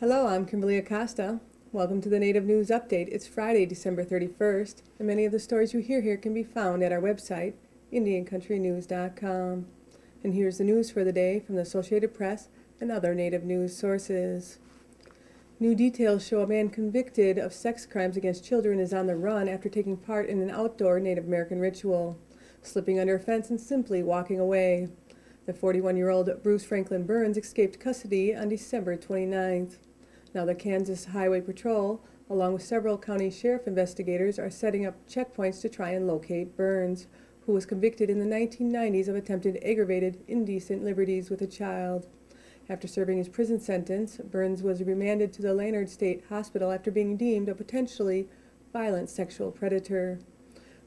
Hello, I'm Kimberlie Acosta. Welcome to the Native News Update. It's Friday, December 31st, and many of the stories you hear here can be found at our website, IndianCountryNews.com. And here's the news for the day from the Associated Press and other Native news sources. New details show a man convicted of sex crimes against children is on the run after taking part in an outdoor Native American ritual, slipping under a fence and simply walking away. The 41-year-old Bruce Franklin Burns escaped custody on December 29th. Now the Kansas Highway Patrol, along with several county sheriff investigators, are setting up checkpoints to try and locate Burns, who was convicted in the 1990s of attempted aggravated indecent liberties with a child. After serving his prison sentence, Burns was remanded to the Leonard State Hospital after being deemed a potentially violent sexual predator.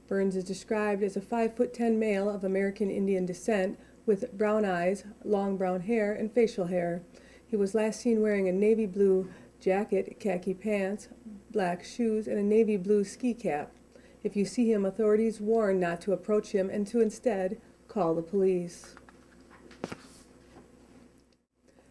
Burns is described as a 5'10" male of American Indian descent with brown eyes, long brown hair, and facial hair. He was last seen wearing a navy blue jacket, khaki pants, black shoes, and a navy blue ski cap. If you see him, authorities warn not to approach him and to instead call the police.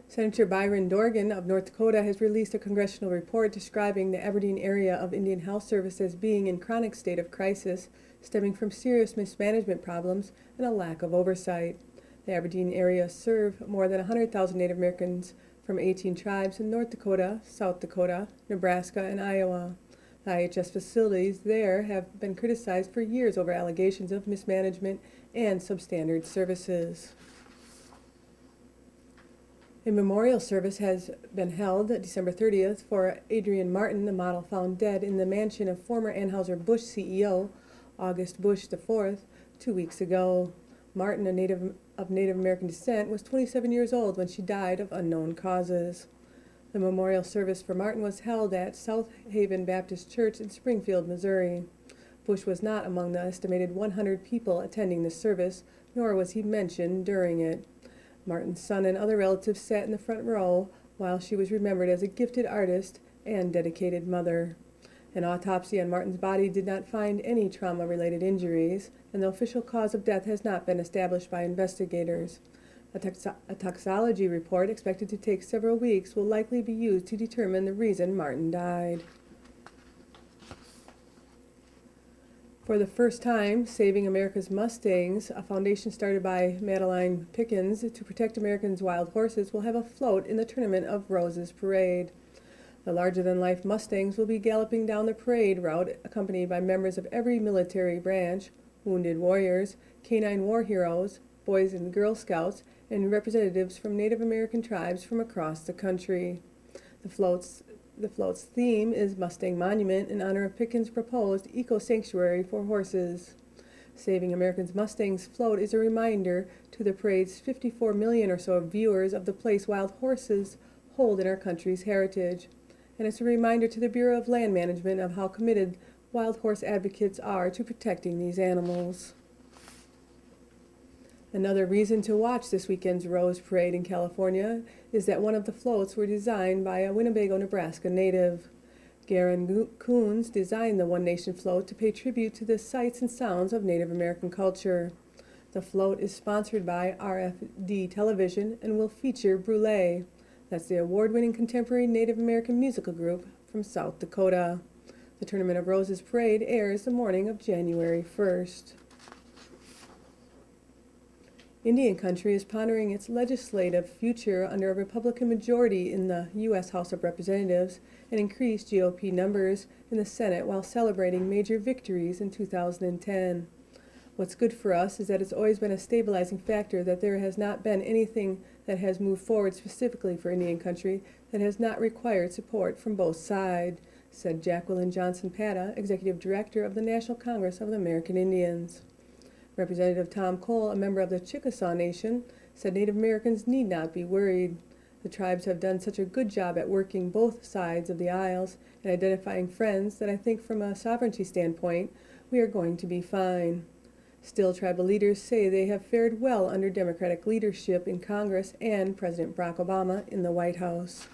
Senator Byron Dorgan of North Dakota has released a congressional report describing the Aberdeen area of Indian Health Service as being in chronic state of crisis, stemming from serious mismanagement problems and a lack of oversight. The Aberdeen area serve more than 100,000 Native Americans from 18 tribes in North Dakota, South Dakota, Nebraska, and Iowa. The IHS facilities there have been criticized for years over allegations of mismanagement and substandard services. A memorial service has been held December 30th for Adrienne Martin, the model found dead in the mansion of former Anheuser-Busch CEO August Busch IV 2 weeks ago. Martin, of Native American descent, was 27 years old when she died of unknown causes. The memorial service for Martin was held at South Haven Baptist Church in Springfield, Missouri. Busch was not among the estimated 100 people attending the service, nor was he mentioned during it. Martin's son and other relatives sat in the front row while she was remembered as a gifted artist and dedicated mother. An autopsy on Martin's body did not find any trauma-related injuries, and the official cause of death has not been established by investigators. A toxicology report, expected to take several weeks, will likely be used to determine the reason Martin died. For the first time, Saving America's Mustangs, a foundation started by Madeline Pickens to protect Americans' wild horses, will have a float in the Tournament of Roses parade. The larger-than-life Mustangs will be galloping down the parade route, accompanied by members of every military branch, wounded warriors, canine war heroes, Boys and Girl Scouts, and representatives from Native American tribes from across the country. The float's theme is Mustang Monument in honor of Pickens' proposed eco-sanctuary for horses. Saving America's Mustangs float is a reminder to the parade's 54 million or so viewers of the place wild horses hold in our country's heritage. And it's a reminder to the Bureau of Land Management of how committed wild horse advocates are to protecting these animals. Another reason to watch this weekend's Rose Parade in California is that one of the floats were designed by a Winnebago, Nebraska native. Garen Coons designed the One Nation float to pay tribute to the sights and sounds of Native American culture. The float is sponsored by RFD Television and will feature Brule. That's the award-winning contemporary Native American musical group from South Dakota. The Tournament of Roses parade airs the morning of January 1st. Indian Country is pondering its legislative future under a Republican majority in the U.S. House of Representatives and increased GOP numbers in the Senate while celebrating major victories in 2010. What's good for us is that it's always been a stabilizing factor that there has not been anything that has moved forward specifically for Indian Country that has not required support from both sides, said Jacqueline Johnson-Pata, Executive Director of the National Congress of the American Indians. Representative Tom Cole, a member of the Chickasaw Nation, said Native Americans need not be worried. The tribes have done such a good job at working both sides of the aisles and identifying friends that I think from a sovereignty standpoint, we are going to be fine. Still, tribal leaders say they have fared well under Democratic leadership in Congress and President Barack Obama in the White House.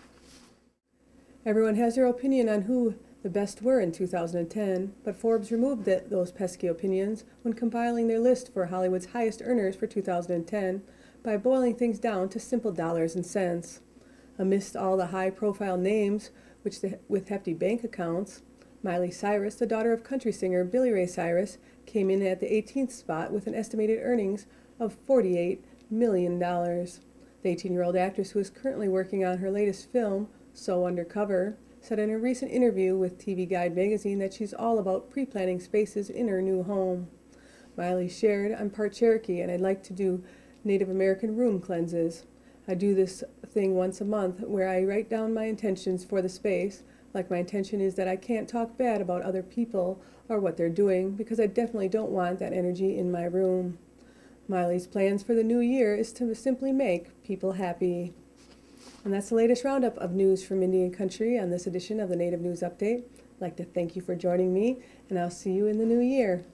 Everyone has their opinion on who the best were in 2010, but Forbes removed those pesky opinions when compiling their list for Hollywood's highest earners for 2010 by boiling things down to simple dollars and cents. Amidst all the high-profile names with hefty bank accounts, Miley Cyrus, the daughter of country singer Billy Ray Cyrus, came in at the 18th spot with an estimated earnings of $48 million. The 18-year-old actress, who is currently working on her latest film, So Undercover, said in a recent interview with TV Guide magazine that she's all about pre-planning spaces in her new home. Miley shared, "I'm part Cherokee and I'd like to do Native American room cleanses. I do this thing once a month where I write down my intentions for the space. Like, my intention is that I can't talk bad about other people or what they're doing, because I definitely don't want that energy in my room." Miley's plans for the new year is to simply make people happy. And that's the latest roundup of news from Indian Country on this edition of the Native News Update. I'd like to thank you for joining me, and I'll see you in the new year.